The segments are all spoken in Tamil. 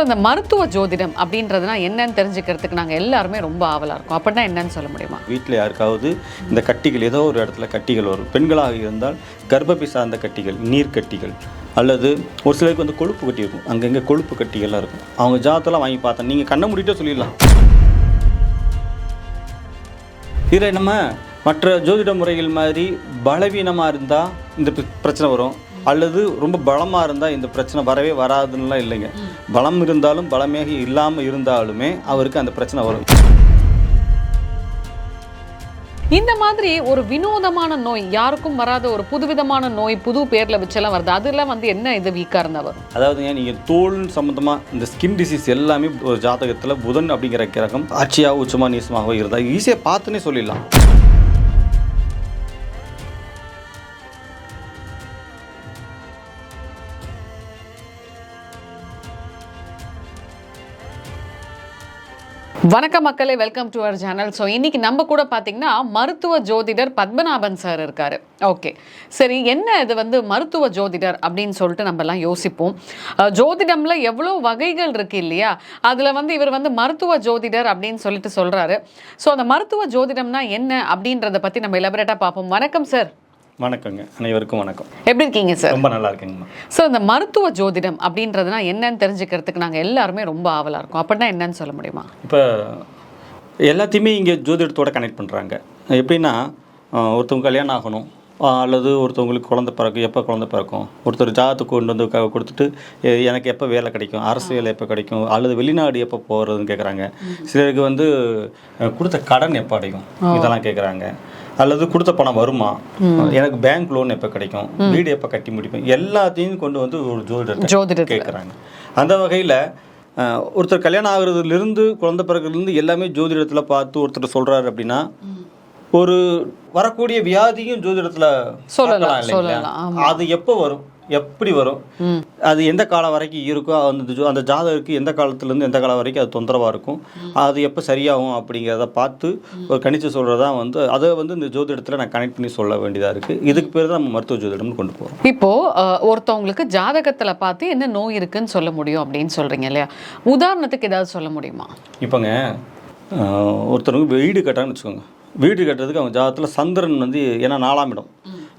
இந்த மருத்துவ ஜோதிடம் அப்படின்றதுனா என்னன்னு தெரிஞ்சுக்கிறதுக்கு நாங்கள் எல்லாருமே ரொம்ப ஆவலாக இருக்கும். அப்படின்னா என்னன்னு சொல்ல முடியுமா? வீட்டில் யாருக்காவது இந்த கட்டிகள் ஏதோ ஒரு இடத்துல கட்டிகள் வரும். பெண்களாக இருந்தால் கர்ப்பப்பை சார்ந்த கட்டிகள், நீர் கட்டிகள், அல்லது ஒரு சிலருக்கு வந்து கொழுப்பு கட்டி இருக்கும். அங்கங்கே கொழுப்பு கட்டிகள்லாம் இருக்கும். அவங்க ஜாதத்தெல்லாம் வாங்கி பார்த்தேன், நீங்கள் கண்ணை மூடிட்டே சொல்லிடலாம். இதில் நம்ம மற்ற ஜோதிட முறைகள் மாதிரி பலவீனமாக இருந்தால் இந்த பிரச்சனை வரும், அல்லது ரொம்ப பலமாக இருந்தால் இந்த பிரச்சனை வரவே வராதுன்னெலாம் இல்லைங்க. பலம் இருந்தாலும் பலமாக இல்லாமல் இருந்தாலுமே அவருக்கு அந்த பிரச்சனை வரும். இந்த மாதிரி ஒரு வினோதமான நோய், யாருக்கும் வராத ஒரு புதுவிதமான நோய், புது பேரில் வச்செல்லாம் வருது, அதெல்லாம் வந்து என்ன இது வீக்காக இருந்தால் வரும்? அதாவதுங்க, நீங்கள் தோல் சம்மந்தமாக இந்த ஸ்கின் டிசீஸ் எல்லாமே ஒரு ஜாதகத்தில் புதன் அப்படிங்கிற கிரகம் ஆட்சியாக உச்சமாக நீசமாக இருந்தால் ஈஸியாக பார்த்துன்னே சொல்லிடலாம். வணக்கம் மக்களே, welcome to our channel. So இன்னைக்கு நம்ம கூட பார்த்தீங்கன்னா மருத்துவ ஜோதிடர் பத்மநாபன் சார் இருக்காரு. ஓகே, சரி, என்ன இது வந்து மருத்துவ ஜோதிடர் அப்படின்னு சொல்லிட்டு நம்மலாம் யோசிப்போம். ஜோதிடம்ல எவ்வளோ வகைகள் இருக்கு இல்லையா? அதில் வந்து இவர் வந்து மருத்துவ ஜோதிடர் அப்படின்னு சொல்லிட்டு சொல்றாரு. ஸோ அந்த மருத்துவ ஜோதிடம்னா என்ன அப்படின்றத பற்றி நம்ம எலபரேட்டாக பார்ப்போம். வணக்கம் சார். வணக்கங்க, அனைவருக்கும் வணக்கம். எப்படி இருக்கீங்க சார்? ரொம்ப நல்லா இருக்குங்கம்மா. ஸோ இந்த மருத்துவ ஜோதிடம் அப்படின்றதுனா என்னன்னு தெரிஞ்சுக்கிறதுக்கு நாங்கள் எல்லாருமே ரொம்ப ஆவலாக இருக்கோம். அப்படின்னா என்னன்னு சொல்ல முடியுமா? இப்போ எல்லாத்தையுமே இங்கே ஜோதிடத்தோடு கனெக்ட் பண்ணுறாங்க. எப்படின்னா, ஒருத்தவங்க கல்யாணம் ஆகணும், அல்லது ஒருத்தவங்களுக்கு குழந்தை பிறக்கும். எப்போ குழந்தை பிறக்கும்? ஒருத்தர் ஜாதகத்துக்கு கொண்டு வந்து கொடுத்துட்டு எனக்கு எப்போ வேலை கிடைக்கும், அரசு வேலை எப்போ கிடைக்கும், அல்லது வெளிநாடு எப்போ போகிறதுன்னு கேட்குறாங்க. சிலருக்கு வந்து கொடுத்த கடன் எப்போ அடையும், இதெல்லாம் கேட்குறாங்க. அல்லது கொடுத்த பணம் வருமா, எனக்கு பேங்க் லோன் எப்போ கிடைக்கும், வீடு எப்போ கட்டி முடிப்பேன், எல்லாத்தையும் கொண்டு வந்து ஒரு ஜோதிடர் கேட்குறாங்க. அந்த வகையில் ஒருத்தர் கல்யாணம் ஆகுறதுலேருந்து குழந்தை பிறகுலேருந்து எல்லாமே ஜோதிடத்தில் பார்த்து ஒருத்தர் சொல்கிறாரு அப்படின்னா, ஒரு வரக்கூடிய வியாதியும் ஜோதிடத்தில் சொல்லலாம் இல்லைங்களா? அது எப்போ வரும், எப்படி வரும், அது எந்த காலம் வரைக்கும் இருக்கோ, அந்த ஜாதகருக்கு எந்த காலத்துலேருந்து எந்த காலம் வரைக்கும் அது தொந்தரவாக இருக்கும், அது எப்போ சரியாகும் அப்படிங்கிறத பார்த்து ஒரு கணிச்சு சொல்கிறதா வந்து அதை வந்து இந்த ஜோதிடத்தில் நான் கனெக்ட் பண்ணி சொல்ல வேண்டியதாக இருக்குது. இதுக்கு பேர் தான் நம்ம மருத்துவ ஜோதிடம்னு கொண்டு போகிறோம். இப்போது ஒருத்தவங்களுக்கு ஜாதகத்தில் பார்த்து என்ன நோய் இருக்குன்னு சொல்ல முடியும் அப்படின்னு சொல்கிறீங்க இல்லையா? உதாரணத்துக்கு ஏதாவது சொல்ல முடியுமா? இப்போங்க, ஒருத்தருக்கு வீடு கட்டான்னு வச்சுக்கோங்க. வீடு கட்டுறதுக்கு அவங்க ஜாதகத்தில் சந்திரன் வந்து, ஏன்னா 4ஆம் இடம்,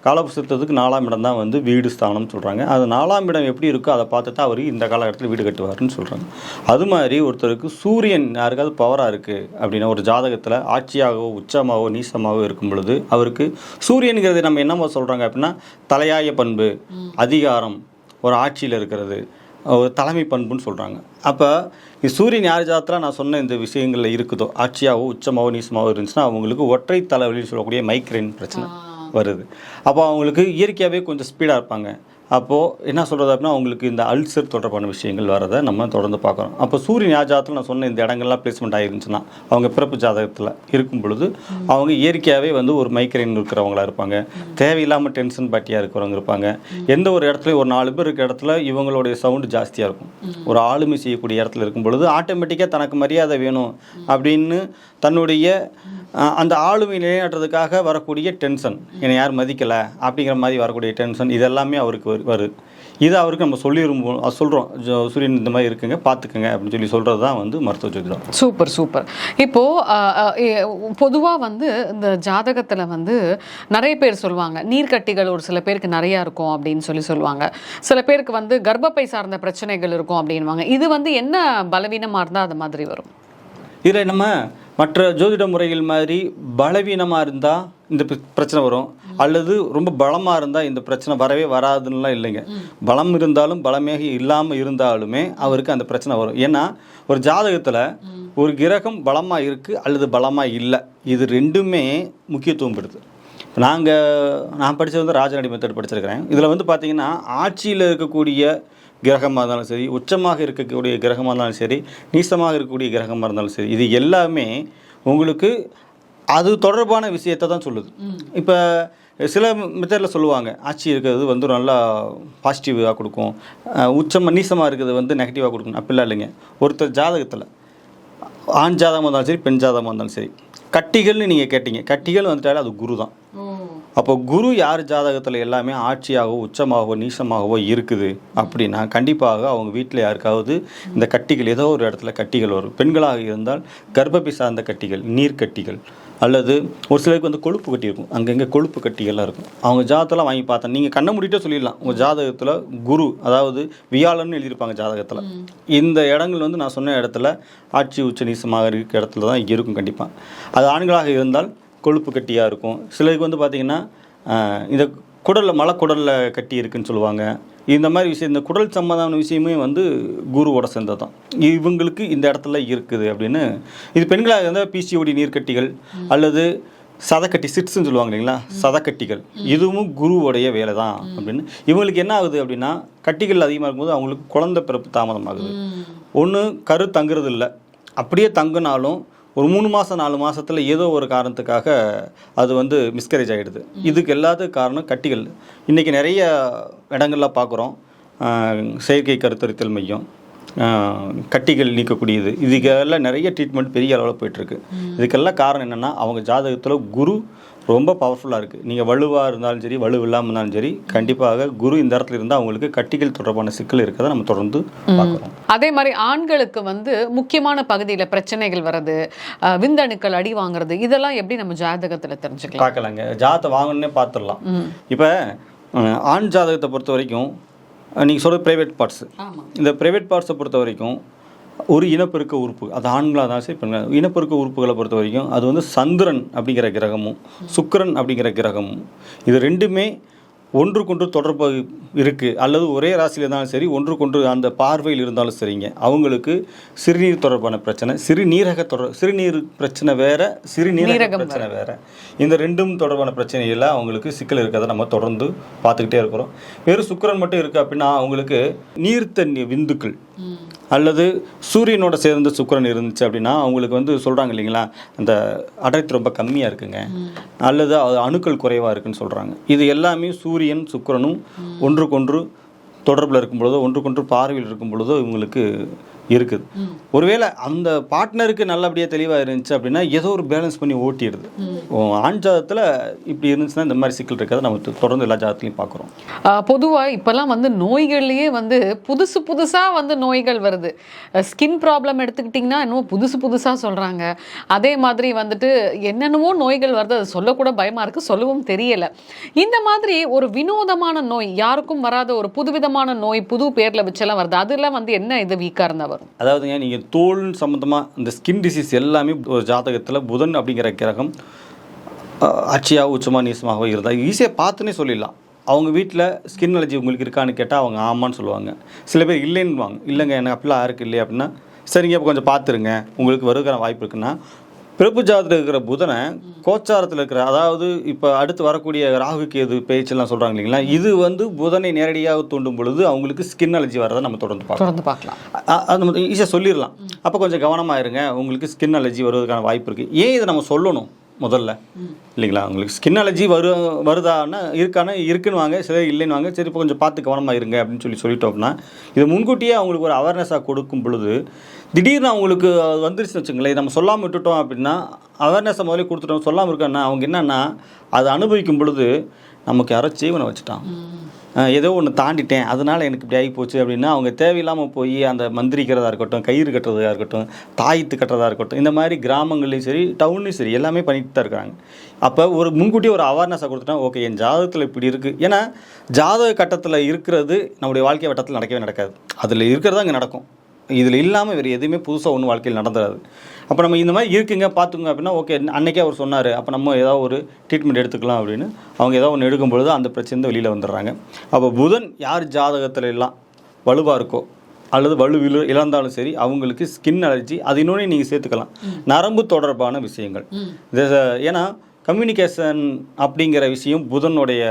காலபுஸ்தகத்துக்கு 4ஆம் இடம் தான் வந்து வீடு ஸ்தானம்னு சொல்கிறாங்க. அது 4ஆம் இடம் எப்படி இருக்கோ அதை பார்த்து தான் அவர் இந்த காலகட்டத்தில் வீடு கட்டுவார்னு சொல்கிறாங்க. அது மாதிரி ஒருத்தருக்கு சூரியன் யாருக்காவது பவராக இருக்குது அப்படின்னா, ஒரு ஜாதகத்தில் ஆட்சியாகவோ உச்சமாகவோ நீசமாகவோ இருக்கும் பொழுது அவருக்கு சூரியனுங்கிறது நம்ம என்னமோ சொல்கிறாங்க அப்படின்னா, தலையாய பண்பு, அதிகாரம், ஒரு ஆட்சியில் இருக்கிறது, ஒரு தலைமை பண்புன்னு சொல்கிறாங்க. அப்போ சூரியன் யார் ஜாதத்தில் நான் சொன்ன இந்த விஷயங்களில் இருக்குதோ, ஆட்சியாகவோ உச்சமாகவோ நீசமாகவோ இருந்துச்சுன்னா அவங்களுக்கு ஒற்றை தலைவலின்னு சொல்லக்கூடிய மைக்ரைன் பிரச்சனை வருது. அப்போ அவங்களுக்கு இயற்கையாகவே கொஞ்சம் ஸ்பீடாக இருப்பாங்க. அப்போது என்ன சொல்கிறது அப்படின்னா, அவங்களுக்கு இந்த அல்சர் தொடர்பான விஷயங்கள் வரதை நம்ம தொடர்ந்து பார்க்குறோம். அப்போ சூரியன் யார் ஜாதத்தில் நான் சொன்ன இந்த இடங்கள்லாம் பிளேஸ்மெண்ட் ஆகிருந்துச்சுன்னா, அவங்க பிறப்பு ஜாதகத்தில் இருக்கும் பொழுது அவங்க இயற்கையாகவே வந்து ஒரு மைக்ரைன் இருக்கிறவங்களா இருப்பாங்க, தேவையில்லாமல் டென்ஷன் பாட்டியாக இருக்கிறவங்க இருப்பாங்க. எந்த ஒரு இடத்துலையும் ஒரு 4 பேர் இருக்கிற இடத்துல இவங்களுடைய சவுண்டு ஜாஸ்தியாக இருக்கும். ஒரு ஆளுமை செய்யக்கூடிய இடத்துல இருக்கும் பொழுது ஆட்டோமேட்டிக்காக தனக்கு மரியாதை வேணும் அப்படின்னு தன்னுடைய அந்த ஆளுமை நிலைநாட்டுறதுக்காக வரக்கூடிய டென்ஷன், என்னை யார் மதிக்கலை அப்படிங்கிற மாதிரி வரக்கூடிய டென்ஷன், இதெல்லாமே அவருக்கு வருது. இது அவருக்கு நம்ம சொல்கிறோம், சூரியன் இந்த மாதிரி இருக்குங்க, பார்த்துக்குங்க அப்படின்னு சொல்லி சொல்கிறது தான் வந்து மருத்துவ ஜோதிடம். Super super. இப்போது பொதுவாக வந்து இந்த ஜாதகத்தில் வந்து நிறைய பேர் சொல்லுவாங்க, நீர்க்கட்டிகள் ஒரு சில பேருக்கு நிறையா இருக்கும் அப்படின்னு சொல்லுவாங்க. சில பேருக்கு வந்து கர்ப்பப்பை சார்ந்த பிரச்சனைகள் இருக்கும் அப்படின்வாங்க. இது வந்து என்ன பலவீனமாக இருந்தால் அது மாதிரி வரும்? இதில் நம்ம மற்ற ஜோதிட முறைகள் மாதிரி பலவீனமாக இருந்தால் இந்த பிரச்சனை வரும், அல்லது ரொம்ப பலமாக இருந்தால் இந்த பிரச்சனை வரவே வராதுன்னெலாம் இல்லைங்க. பலம் இருந்தாலும் பலமாக இல்லாமல் இருந்தாலுமே அவருக்கு அந்த பிரச்சனை வரும். ஏன்னா ஒரு ஜாதகத்தில் ஒரு கிரகம் பலமாக இருக்குது அல்லது பலமாக இல்லை, இது ரெண்டுமே முக்கியத்துவம் பெறுது. நான் படித்தது வந்து ராஜநாடி மெத்தட் படிச்சிருக்கிறேன். இதில் வந்து பார்த்திங்கன்னா, ஆட்சியில் இருக்கக்கூடிய கிரகமாக இருந்தாலும் சரி, உச்சமாக இருக்கக்கூடிய கிரகமாக இருந்தாலும் சரி, நீசமாக இருக்கக்கூடிய கிரகமாக இருந்தாலும் சரி, இது எல்லாமே உங்களுக்கு அது தொடர்பான விஷயத்தை தான் சொல்லுது. இப்போ சில மெத்தடில் சொல்லுவாங்க, ஆட்சி இருக்கிறது வந்து நல்லா பாசிட்டிவாக கொடுக்கும், உச்சமாக நீசமாக இருக்கிறது வந்து நெகட்டிவாக கொடுக்கும். அப்படிலாம் இல்லைங்க. ஒருத்தர் ஜாதகத்தில் ஆண் ஜாதகமாக இருந்தாலும் சரி, பெண் ஜாதகமாக இருந்தாலும் சரி, கட்டிகள்னு நீங்கள் கேட்டீங்க, கட்டிகள் வந்துட்டாலே அது குரு தான். அப்போ குரு யார் ஜாதகத்தில் எல்லாமே ஆட்சியாகவோ உச்சமாகவோ நீசமாகவோ இருக்குது அப்படின்னா கண்டிப்பாக அவங்க வீட்டில் யாருக்காவது இந்த கட்டிகள் ஏதோ ஒரு இடத்துல கட்டிகள் வரும். பெண்களாக இருந்தால் கர்ப்பப்பை சார்ந்த கட்டிகள், நீர்க்கட்டிகள், அல்லது ஒரு சிலருக்கு வந்து கொழுப்பு கட்டி இருக்கும், அங்கங்கே கொழுப்பு கட்டிகள்லாம் இருக்கும். அவங்க ஜாதகத்தெல்லாம் வாங்கி பார்த்தா நீங்கள் கண்ணை மூடிட்டே சொல்லிடலாம் உங்கள் ஜாதகத்தில் குரு அதாவது வியாழன்னு எழுதியிருப்பாங்க ஜாதகத்தில். இந்த இடங்கள் வந்து நான் சொன்ன இடத்துல ஆட்சி உச்ச நீசமாக இருக்கிற இடத்துல தான் இருக்கும் கண்டிப்பாக. அது ஆண்களாக இருந்தால் கொழுப்பு கட்டியாக இருக்கும். சிலருக்கு வந்து பார்த்திங்கன்னா இந்த குடலில் மலக்குடலில் கட்டி இருக்குன்னு சொல்லுவாங்க. இந்த மாதிரி விஷயம், இந்த குடல் சம்பந்தமான விஷயமே வந்து குருவோட சேர்ந்தது தான். இவங்களுக்கு இந்த இடத்துல இருக்குது அப்படின்னு. இது பெண்களாக இருந்தால் பிசிஓடி நீர்க்கட்டிகள் அல்லது சதக்கட்டி சிட்ஸ்ன்னு சொல்லுவாங்க இல்லைங்களா, சதக்கட்டிகள், இதுவும் குருவோடைய வேலை தான் அப்படின்னு. இவங்களுக்கு என்ன ஆகுது அப்படின்னா கட்டிகள் அதிகமாக இருக்கும்போது அவங்களுக்கு குழந்தை பிறப்பு தாமதமாகுது. ஒன்று கரு தங்குறது இல்லை, அப்படியே தங்குனாலும் ஒரு 3 மாதம் 4 மாதத்தில் ஏதோ ஒரு காரணத்துக்காக அது வந்து மிஸ்கரேஜ் ஆகிடுது. இதுக்கு எல்லாத்துக்கும் காரணம் கட்டிகள். இன்றைக்கி நிறைய இடங்களில் பார்க்குறோம் செயற்கை கருத்தரித்தல் மையம், கட்டிகள் நீக்கக்கூடியது, இதுக்கெல்லாம் நிறைய ட்ரீட்மெண்ட் பெரிய அளவில் போயிட்டுருக்கு. இதுக்கெல்லாம் காரணம் என்னென்னா அவங்க ஜாதகத்தில் குரு ரொம்ப பவர்ஃபுல்லாக இருக்குது. நீங்கள் வலுவாக இருந்தாலும் சரி, வலு இல்லாமல் இருந்தாலும் சரி, கண்டிப்பாக குரு இந்த இடத்துல இருந்தால் அவங்களுக்கு கட்டிகள் தொடர்பான சிக்கல் இருக்கிறத நம்ம தொடர்ந்து பார்க்குறோம். அதே மாதிரி ஆண்களுக்கு வந்து முக்கியமான பகுதியில் பிரச்சனைகள் வர்றது, விந்தணுக்கள் அடி வாங்குறது, இதெல்லாம் எப்படி நம்ம ஜாதகத்தில் தெரிஞ்சுக்கலாம்? பார்க்கலாங்க, ஜாதகத்தை வாங்கணுன்னே பார்த்துடலாம். இப்போ ஆண் ஜாதகத்தை பொறுத்த வரைக்கும் நீங்கள் சொல்கிற ப்ரைவேட் பார்ட்ஸு, இந்த ப்ரைவேட் பார்ட்ஸை பொறுத்த வரைக்கும் ஒரு இனப்பெருக்க உறுப்பு, அது ஆண்களாக தான் சரி பெண்கள், இனப்பெருக்க உறுப்புகளை பொறுத்த வரைக்கும் அது வந்து சந்திரன் அப்படிங்கிற கிரகமும் சுக்கிரன் அப்படிங்கிற கிரகமும், இது ரெண்டுமே ஒன்றுக்கொன்று தொடர்பு இருக்குது. அல்லது ஒரே ராசியில் இருந்தாலும் சரி, ஒன்றுக்கொன்று அந்த பார்வையில் இருந்தாலும் சரிங்க, அவங்களுக்கு சிறுநீர் தொடர்பான பிரச்சனை, சிறுநீர் பிரச்சனை வேறு, சிறுநீரக பிரச்சனை வேறு. இந்த ரெண்டும் தொடர்பான பிரச்சனையில் அவங்களுக்கு சிக்கல் இருக்கிறத நம்ம தொடர்ந்து பார்த்துக்கிட்டே இருக்கிறோம். வெறும் சுக்கிரன் மட்டும் இருக்குது அப்படின்னா அவங்களுக்கு நீர்த்தண்ணி விந்துக்கள் அல்லது சூரியனோட சேர்ந்து சுக்கிரன் இருந்துச்சு அப்படின்னா அவங்களுக்கு வந்து சொல்கிறாங்க இல்லைங்களா, அந்த அடர்த்தி ரொம்ப கம்மியாக இருக்குங்க, அல்லது அது அணுக்கள் குறைவாக இருக்குன்னு சொல்கிறாங்க. இது எல்லாமே சூரியன் சுக்கிரனும் ஒன்றுக்கொன்று தொடர்பில் இருக்கும் பொழுதோ, ஒன்றுக்கொன்று பார்வையில் இருக்கும் பொழுதோ இவங்களுக்கு இருக்குது. ஒருவேளை அந்த பார்ட்னருக்கு நல்லபடியாக தெளிவாக இருந்துச்சு அப்படின்னா ஏதோ ஒரு பேலன்ஸ் பண்ணி ஓட்டிடுது. ஆண் ஜாதகத்தில் இப்படி இருந்துச்சுன்னா இந்த மாதிரி சிக்கல் இருக்காது. நம்ம தொடர்ந்து எல்லா ஜாதகத்துலையும் பார்க்குறோம். பொதுவாக இப்போல்லாம் வந்து நோய்கள்லேயே வந்து புதுசாக வந்து நோய்கள் வருது. ஸ்கின் ப்ராப்ளம் எடுத்துக்கிட்டிங்கன்னா இன்னும் புதுசாக சொல்கிறாங்க. அதே மாதிரி வந்துட்டு என்னென்னவோ நோய்கள் வருது, அது சொல்லக்கூட பயமாக இருக்குது, சொல்லவும் தெரியலை. இந்த மாதிரி ஒரு வினோதமான நோய், யாருக்கும் வராத ஒரு புதுவிதமான நோய், புது பேரில் வச்செல்லாம் வருது, அதெல்லாம் வந்து என்ன இது வீக்காக இருந்தால் வரும்? அதாவதுங்க, நீங்கள் தோல் சம்மந்தமாக இந்த ஸ்கின் டிசீஸ் எல்லாமே ஒரு ஜாதகத்தில் புதன் அப்படிங்கிற கிரகம் ஆட்சியாக உச்சமாக நீசமாகவோ இருந்தால் ஈஸியாக பார்த்துன்னே சொல்லிடலாம். அவங்க வீட்டில் ஸ்கின் அலர்ஜி உங்களுக்கு இருக்கான்னு கேட்டால் அவங்க ஆமான்னு சொல்லுவாங்க. சில பேர் இல்லைன்னுவாங்க. இல்லைங்க எனக்கு அப்படிலாம் யாருக்கு இல்லையா அப்படின்னா, சரிங்க இப்போ கொஞ்சம் பார்த்துருங்க, உங்களுக்கு வருகிற வாய்ப்பு இருக்குன்னா. பிறப்பு ஜாதத்தில் இருக்கிற புதனை கோச்சாரத்தில் இருக்கிற, அதாவது இப்போ அடுத்து வரக்கூடிய ராகு கேது பேச்செல்லாம் சொல்கிறாங்க இல்லைங்களா, இது வந்து புதனை நேரடியாக தூண்டும் பொழுது அவங்களுக்கு ஸ்கின் அலர்ஜி வரதை நம்ம தொடர்ந்து பார்க்கலாம். அது நம்ம ஈஸியாக சொல்லிடலாம். அப்போ கொஞ்சம் கவனமாக இருங்க, உங்களுக்கு ஸ்கின் அலர்ஜி வருவதற்கான வாய்ப்பு இருக்குது. ஏன் இதை நம்ம சொல்லணும் முதல்ல இல்லைங்களா? உங்களுக்கு ஸ்கின் அலர்ஜி வருதான்னா இருக்குன்னு வாங்க, சிலர் இல்லைன்னு வாங்க, சரி இப்போ கொஞ்சம் பார்த்து கவனமாக இருங்க அப்படின்னு சொல்லிட்டோம் அப்படின்னா, இதை முன்கூட்டியே அவங்களுக்கு ஒரு அவேர்னஸாக கொடுக்கும் பொழுது திடீர்னு அவங்களுக்கு வந்துருச்சுன்னு வச்சுங்களேன், நம்ம சொல்லாமல் விட்டுட்டோம் அப்படின்னா, அவேர்னஸை முதலே கொடுத்துட்டோம், சொல்லாமல் இருக்கோன்னா அவங்க என்னென்னா அதை அனுபவிக்கும் பொழுது நமக்கு யாரோ ஜீவனை வச்சுட்டான், ஏதோ ஒன்று தாண்டிட்டேன் அதனால் எனக்கு இப்படி ஆகி போச்சு அப்படின்னா அவங்க தேவையில்லாமல் போய் அந்த மந்திரிக்கிறதா இருக்கட்டும், கயிறு கட்டுறதா இருக்கட்டும், தாயத்து கட்டுறதா இருக்கட்டும், இந்த மாதிரி கிராமங்கள்லையும் சரி டவுன்லையும் சரி எல்லாமே பண்ணிட்டு தான் இருக்காங்க. அப்போ ஒரு முன்கூட்டியே ஒரு அவேர்னஸாக கொடுத்துட்டோம், ஓகே என் ஜாதகத்தில் இப்படி இருக்குது. ஏன்னா ஜாதக கட்டத்தில் இருக்கிறது நம்முடைய வாழ்க்கை வட்டத்தில் நடக்கவே நடக்காது, அதில் இருக்கிறதா அங்கே நடக்கும். இதில் இல்லாமல் வேறு எதுவுமே புதுசாக ஒன்றும் வாழ்க்கையில் நடந்துடாது. அப்போ நம்ம இந்த மாதிரி இருக்குங்க பார்த்துங்க அப்படின்னா, ஓகே அன்றைக்கே அவர் சொன்னார், அப்போ நம்ம ஏதாவது ஒரு ட்ரீட்மெண்ட் எடுத்துக்கலாம் அப்படின்னு அவங்க ஏதாவது ஒன்று எடுக்கும் பொழுது அந்த பிரச்சனை வெளியில் வந்துடுறாங்க. அப்போ புதன் யார் ஜாதகத்தில் எல்லாம் வலுவாக இருக்கோ அல்லது இழந்தாலும் சரி அவங்களுக்கு ஸ்கின் அலர்ஜி, அது இன்னொன்று நீங்கள் சேர்த்துக்கலாம். நரம்பு தொடர்பான விஷயங்கள், ஏன்னா கம்யூனிகேஷன் அப்படிங்கிற விஷயம் புதனுடைய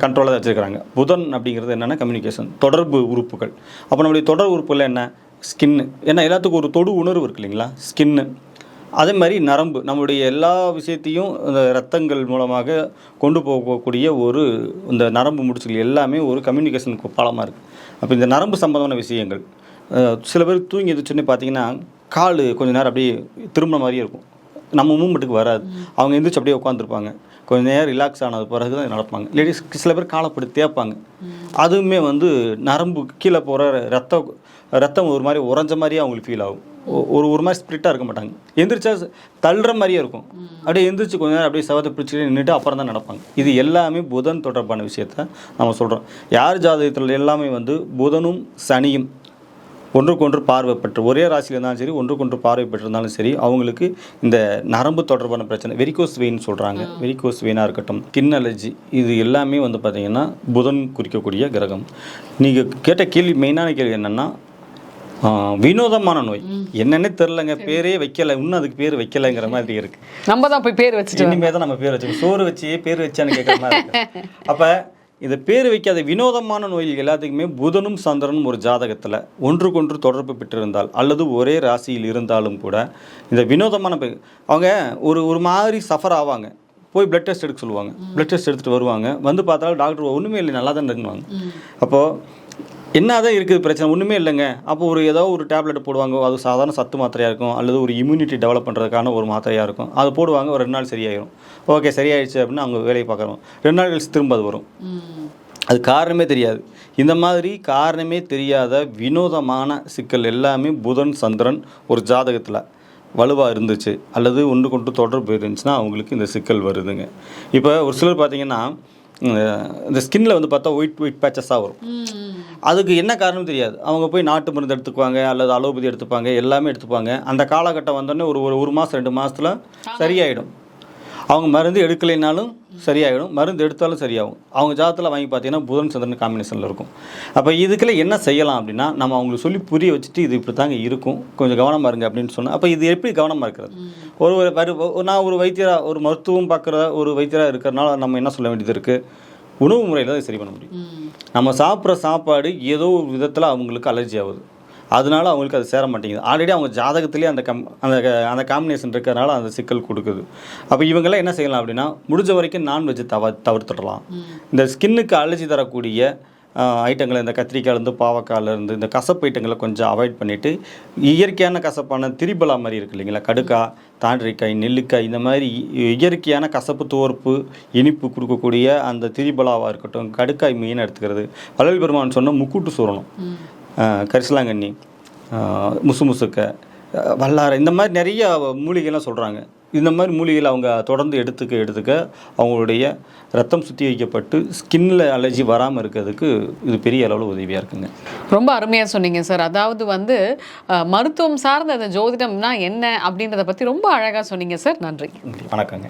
கண்ட்ரோலாக தான் வச்சுருக்கிறாங்க. புதன் அப்படிங்கிறது என்னென்னா கம்யூனிகேஷன், தொடர்பு உறுப்புகள். அப்போ நம்மளுடைய தொடர்பு உறுப்புகள் என்ன, ஸ்கின்னு. ஏன்னா எல்லாத்துக்கும் ஒரு தொடு உணர்வு இருக்குது இல்லைங்களா, ஸ்கின்னு. அதே மாதிரி நரம்பு, நம்மளுடைய எல்லா விஷயத்தையும் இந்த ரத்தங்கள் மூலமாக கொண்டு போகக்கூடிய ஒரு இந்த நரம்பு முடிச்சுகள் எல்லாமே ஒரு கம்யூனிகேஷனுக்கு பாலமாக இருக்குது. அப்போ இந்த நரம்பு சம்பந்தமான விஷயங்கள், சில பேர் தூங்கி எதிர்ச்சுன்னு பார்த்தீங்கன்னா கால் கொஞ்சம் நேரம் அப்படியே திரும்பின மாதிரியே இருக்கும், நம்ம மூமெண்ட்டுக்கு வராது. அவங்க எந்திரிச்சு அப்படியே உட்காந்துருப்பாங்க. கொஞ்சம் நேரம் ரிலாக்ஸ் ஆனது பிறகு தான் நடப்பாங்க. லேடிஸ் சில பேர் காலப்படி தேய்ப்பாங்க. அதுவுமே வந்து நரம்பு கீழே போகிற ரத்தம் ஒரு மாதிரி உறைஞ்ச மாதிரியே அவங்களுக்கு ஃபீல் ஆகும். ஒரு மாதிரி ஸ்பிரிட்டாக இருக்க மாட்டாங்க. எந்திரிச்சா தள்ளுற மாதிரியே இருக்கும். அப்படியே எந்திரிச்சு கொஞ்ச நேரம் அப்படியே சவத்தை பிடிச்சிட்டு நின்றுட்டு அப்புறம் தான் நடப்பாங்க. இது எல்லாமே புதன் தொடர்பான விஷயத்த நம்ம சொல்கிறோம். யார் ஜாதகத்தில் எல்லாமே வந்து புதனும் சனியும் ஒன்றுக்கொன்று பார்வை பெற்று ஒரே ராசியில் இருந்தாலும் சரி, ஒன்றுக்கொன்று பார்வை பெற்றிருந்தாலும் சரி, அவங்களுக்கு இந்த நரம்பு தொடர்பான பிரச்சனை வெரிகோஸ் வெயின் சொல்கிறாங்க. வெரிகோஸ் வெயினாக இருக்கட்டும், ஸ்கின் அலர்ஜி, இது எல்லாமே வந்து பார்த்திங்கன்னா புதன் குறிக்கக்கூடிய கிரகம். நீங்கள் கேட்ட கேள்வி, மெயினான கேள்வி என்னென்னா வினோதமான நோய். என்னன்னே தெரிலங்க, பேரே வைக்கல, இன்னும் அதுக்கு பேர் வைக்கலைங்கிற மாதிரி இருக்கு. நம்ம தான் போய் பேர் வச்சுட்டு இனிமேல் தான் நம்ம பேர் வச்சுக்கோம். சோறு வச்சே பேர் வச்சான்னு கேட்குற மாதிரி இருக்கு. அப்போ இந்த பேர் வைக்காத வினோதமான நோய்கள் எல்லாத்துக்குமே புதனும் சந்திரனும் ஒரு ஜாதகத்தில் ஒன்றுக்கொன்று தொடர்பு பெற்றிருந்தால் அல்லது ஒரே ராசியில் இருந்தாலும் கூட இந்த வினோதமான அவங்க ஒரு மாதிரி சஃபர் ஆவாங்க. போய் பிளட் டெஸ்ட் எடுக்க சொல்லுவாங்க. பிளட் டெஸ்ட் எடுத்துகிட்டு வருவாங்க. வந்து பார்த்தாலும் டாக்டர் ஒன்றுமே இல்லை, நல்லா தான் இருக்குவாங்க. அப்போது என்னதான் இருக்குது பிரச்சனை, ஒன்றுமே இல்லைங்க. அப்போ ஏதோ ஒரு டேப்லெட் போடுவாங்க. அது சாதாரண சத்து மாத்திரையாக இருக்கும், அல்லது ஒரு இம்யூனிட்டி டெவலப் பண்ணுறதுக்கான ஒரு மாத்திரையாக இருக்கும். அது போடுவாங்க, ஒரு 2 நாள் சரியாயிடும். ஓகே சரியாயிடுச்சு அப்படின்னு அவங்க வேலையை பார்க்குறோம். 2 நாள் கழிச்சு திரும்ப அது வரும். அது காரணமே தெரியாது. இந்த மாதிரி காரணமே தெரியாத வினோதமான சிக்கல் எல்லாமே புதன் சந்திரன் ஒரு ஜாதகத்தில் வலுவாக இருந்துச்சு அல்லது ஒன்றுக்கொன்று தொடர்பு இருந்துச்சுன்னா அவங்களுக்கு இந்த சிக்கல் வருதுங்க. இப்போ ஒரு சிலர் பார்த்தீங்கன்னா இந்த ஸ்கின்னில் வந்து பார்த்தா ஒயிட் பேச்சஸாக வரும். அதுக்கு என்ன காரணம் தெரியாது. அவங்க போய் நாட்டு மருந்து எடுத்துக்குவாங்க அல்லது அலோபதி எடுத்துப்பாங்க, எல்லாமே எடுத்துப்பாங்க. அந்த காலகட்டம் வந்தோடனே ஒரு மாதம் 2 மாதத்தில் சரியாயிடும். அவங்க மருந்து எடுக்கலைனாலும் சரியாயிடும், மருந்து எடுத்தாலும் சரியாகும். அவங்க ஜாதகத்தில் வாங்கி பார்த்தீங்கன்னா புதன் சந்திரன் காம்பினேஷனில் இருக்கும். அப்போ இதுக்கெல்லாம் என்ன செய்யலாம் அப்படின்னா, நம்ம அவங்களுக்கு சொல்லி புரிய வச்சுட்டு இது இப்படி தாங்க இருக்கும், கொஞ்சம் கவனமாக இருங்க அப்படின்னு சொன்னால், அப்போ இது எப்படி கவனமாக இருக்கிறது? நான் ஒரு வைத்தியராக, ஒரு மருத்துவம் பார்க்குற ஒரு வைத்தியராக இருக்கிறனால நம்ம என்ன சொல்ல வேண்டியது இருக்குது? உணவு முறையில் தான் சரி பண்ண முடியும். நம்ம சாப்பிட்ற சாப்பாடு ஏதோ ஒரு விதத்தில் அவங்களுக்கு அலர்ஜி ஆகுது, அதனால அவங்களுக்கு அது சேர மாட்டேங்குது. ஆல்ரெடி அவங்க ஜாதகத்திலே அந்த காம்பினேஷன் இருக்கிறனால அந்த சிக்கல் கொடுக்குது. அப்போ இவங்கெல்லாம் என்ன செய்யலாம் அப்படின்னா, முடிஞ்ச வரைக்கும் நான்வெஜ் தவிர்த்துடலாம். இந்த ஸ்கின்னுக்கு அலர்ஜி தரக்கூடிய ஐட்டங்களை, இந்த கத்திரிக்காயிலேருந்து பாவக்காயிலேருந்து இந்த கசப்பு ஐட்டங்களை கொஞ்சம் அவாய்ட் பண்ணிவிட்டு, இயற்கையான கசப்பான திரிபலா மாதிரி இருக்குது இல்லைங்களா, கடுக்காய், தாண்டிக்காய், நெல்லிக்காய், இந்த மாதிரி இயற்கையான கசப்பு, துவர்ப்பு, இனிப்பு கொடுக்கக்கூடிய அந்த திரிபலாவாக இருக்கட்டும், கடுக்காய் மெயினாக எடுத்துக்கிறது. வள்ளல் பெருமான் சொன்ன முக்கூட்டு சூரணம், கரிசலாங்கண்ணி, முசுமுசுக்க, வல்லாரை, இந்த மாதிரி நிறைய மூலிகைலாம் சொல்கிறாங்க. இந்த மாதிரி மூலிகைகள் அவங்க தொடர்ந்து எடுத்துக்க அவங்களுடைய ரத்தம் சுத்திகரிக்கப்பட்டு ஸ்கின்னில் அலர்ஜி வராமல் இருக்கிறதுக்கு இது பெரிய அளவில் உதவியாக இருக்குங்க. ரொம்ப அருமையாக சொன்னீங்க சார். அதாவது வந்து மருத்துவம் சார்ந்த அந்த ஜோதிடம்னா என்ன அப்படின்றத பற்றி ரொம்ப அழகாக சொன்னீங்க சார். நன்றி. வணக்கங்க.